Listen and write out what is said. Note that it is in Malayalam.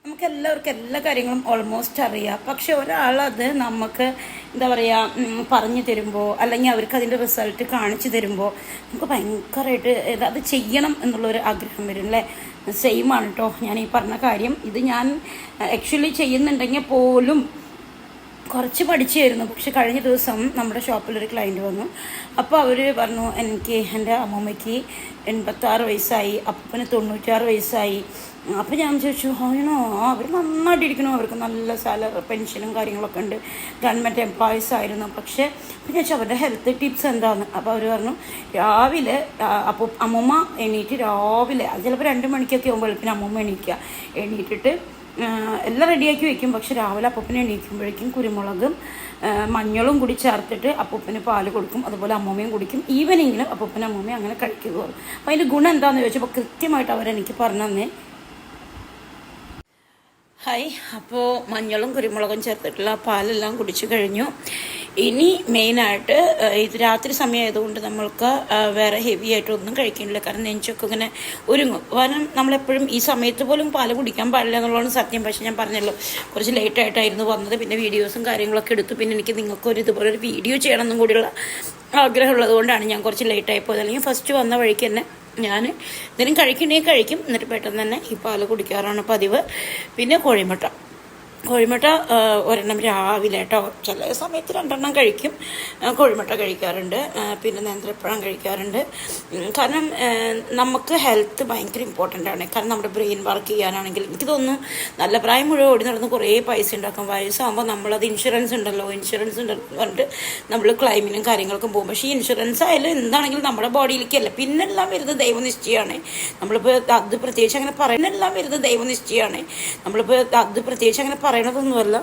നമുക്ക് എല്ലാവർക്കും എല്ലാ കാര്യങ്ങളും ഓൾമോസ്റ്റ് അറിയാം. പക്ഷെ ഒരാളത് നമുക്ക് എന്താ പറയുക പറഞ്ഞു തരുമ്പോൾ അല്ലെങ്കിൽ അവർക്ക് അതിൻ്റെ റിസൾട്ട് കാണിച്ചു തരുമ്പോൾ നമുക്ക് ഭയങ്കരമായിട്ട് അത് ചെയ്യണം എന്നുള്ളൊരു ആഗ്രഹം വരും അല്ലേ. സെയിമാണ് കേട്ടോ ഞാൻ ഈ പറഞ്ഞ കാര്യം. ഇത് ഞാൻ ആക്ച്വലി ചെയ്യുന്നുണ്ടെങ്കിൽ പോലും കുറച്ച് പഠിച്ചായിരുന്നു. പക്ഷെ കഴിഞ്ഞ ദിവസം നമ്മുടെ ഷോപ്പിലൊരു ക്ലയൻറ്റ് വന്നു. അപ്പോൾ അവർ പറഞ്ഞു, എനിക്ക് എൻ്റെ അമ്മൂമ്മയ്ക്ക് 86 വയസ്സായി, അപ്പന് 96 വയസ്സായി. അപ്പോൾ ഞാൻ ചോദിച്ചു, ആണോ? അവർ നന്നായിട്ടിരിക്കണോ, അവർക്ക് നല്ല സാലറി പെൻഷനും കാര്യങ്ങളൊക്കെ ഉണ്ട്, ഗവൺമെൻറ് എംപ്ലോയീസ് ആയിരുന്നു. പക്ഷേ അപ്പോൾ ഞാൻ ചോദിച്ചു അവരുടെ ഹെൽത്ത് ടിപ്സ് എന്താണെന്ന്. അപ്പോൾ അവർ പറഞ്ഞു, രാവിലെ അപ്പോൾ അമ്മൂമ്മ എണീറ്റ് രാവിലെ ചിലപ്പോൾ 2 മണിക്കൊക്കെ ആകുമ്പോൾ വെളുപ്പിന് അമ്മൂമ്മ എണീറ്റിട്ട് എല്ലാം റെഡിയാക്കി വെക്കും. പക്ഷെ രാവിലെ അപ്പൂപ്പനെ എണീക്കുമ്പോഴേക്കും കുരുമുളകും മഞ്ഞളും കൂടി ചേർത്തിട്ട് അപ്പൂപ്പന് പാല് കൊടുക്കും. അതുപോലെ അമ്മൂമ്മയും കുടിക്കും. ഈവനിങ്ങിലും അപ്പൂപ്പനും അമ്മൂമ്മയും അങ്ങനെ കഴിക്കുകയുള്ളൂ. അപ്പോൾ അതിൻ്റെ ഗുണം എന്താണെന്ന് ചോദിച്ചപ്പോൾ കൃത്യമായിട്ട് അവരെനിക്ക് പറഞ്ഞു തന്നെ. ഹായ്, അപ്പോൾ മഞ്ഞളും കുരുമുളകും ചേർത്തിട്ടുള്ള പാലെല്ലാം കുടിച്ചു കഴിഞ്ഞു. ഇനി മെയിനായിട്ട് ഇത് രാത്രി സമയമായതുകൊണ്ട് നമ്മൾക്ക് വേറെ ഹെവി ആയിട്ടൊന്നും കഴിക്കുന്നില്ല. കാരണം നെഞ്ചൊക്കെ ഇങ്ങനെ ഒരുങ്ങും. കാരണം നമ്മളെപ്പോഴും ഈ സമയത്ത് പോലും പാല് കുടിക്കാൻ പാടില്ല എന്നുള്ളതാണ് സത്യം. പക്ഷേ ഞാൻ പറഞ്ഞല്ലോ കുറച്ച് ലേറ്റായിട്ടായിരുന്നു വന്നത്. പിന്നെ വീഡിയോസും കാര്യങ്ങളൊക്കെ എടുത്തു. പിന്നെ എനിക്ക് നിങ്ങൾക്കൊരു ഇതുപോലൊരു വീഡിയോ ചെയ്യണമെന്നും കൂടിയുള്ള ആഗ്രഹമുള്ളത് കൊണ്ടാണ് ഞാൻ കുറച്ച് ലേറ്റായി പോയത്. അല്ലെങ്കിൽ ഫസ്റ്റ് വന്ന വഴിക്ക് തന്നെ ഞാൻ എന്തെങ്കിലും കഴിക്കും. എന്നിട്ട് പെട്ടെന്ന് തന്നെ ഈ പാല് കുടിക്കാറാണ് പതിവ്. പിന്നെ കോഴിമുട്ട ഒരെണ്ണം രാവിലെ കേട്ടോ, ചില സമയത്ത് 2 എണ്ണം കഴിക്കും. കോഴിമുട്ട കഴിക്കാറുണ്ട്. പിന്നെ നേന്ത്രപ്പഴം കഴിക്കാറുണ്ട്. കാരണം നമുക്ക് ഹെൽത്ത് ഭയങ്കര ഇമ്പോർട്ടൻ്റ് ആണ്. കാരണം നമ്മുടെ ബ്രെയിൻ വർക്ക് ചെയ്യാനാണെങ്കിൽ എനിക്ക് തോന്നുന്നു നല്ല പ്രായം മുഴുവൻ ഓടി നടന്ന് കുറേ പൈസ ഉണ്ടാക്കും. വയസ്സാകുമ്പോൾ നമ്മളത് ഇൻഷുറൻസ് ഉണ്ടല്ലോ പറഞ്ഞിട്ട് നമ്മൾ ക്ലൈമിനും കാര്യങ്ങൾക്കും പോകും. പക്ഷേ ഈ ഇൻഷുറൻസ് ആയാലും എന്താണെങ്കിലും നമ്മുടെ ബോഡിയിലേക്കല്ല. പിന്നെല്ലാം വരുന്നത് ദൈവനിശ്ചയമാണ്. നമ്മളിപ്പോൾ അത് പ്രത്യേകിച്ച് അങ്ങനെ പറയുന്നതെല്ലാം വരുന്നത് ദൈവനിശ്ചയമാണ്. നമ്മളിപ്പോൾ അത് പ്രത്യേകിച്ച് അങ്ങനെ പറയണതൊന്നുമല്ല.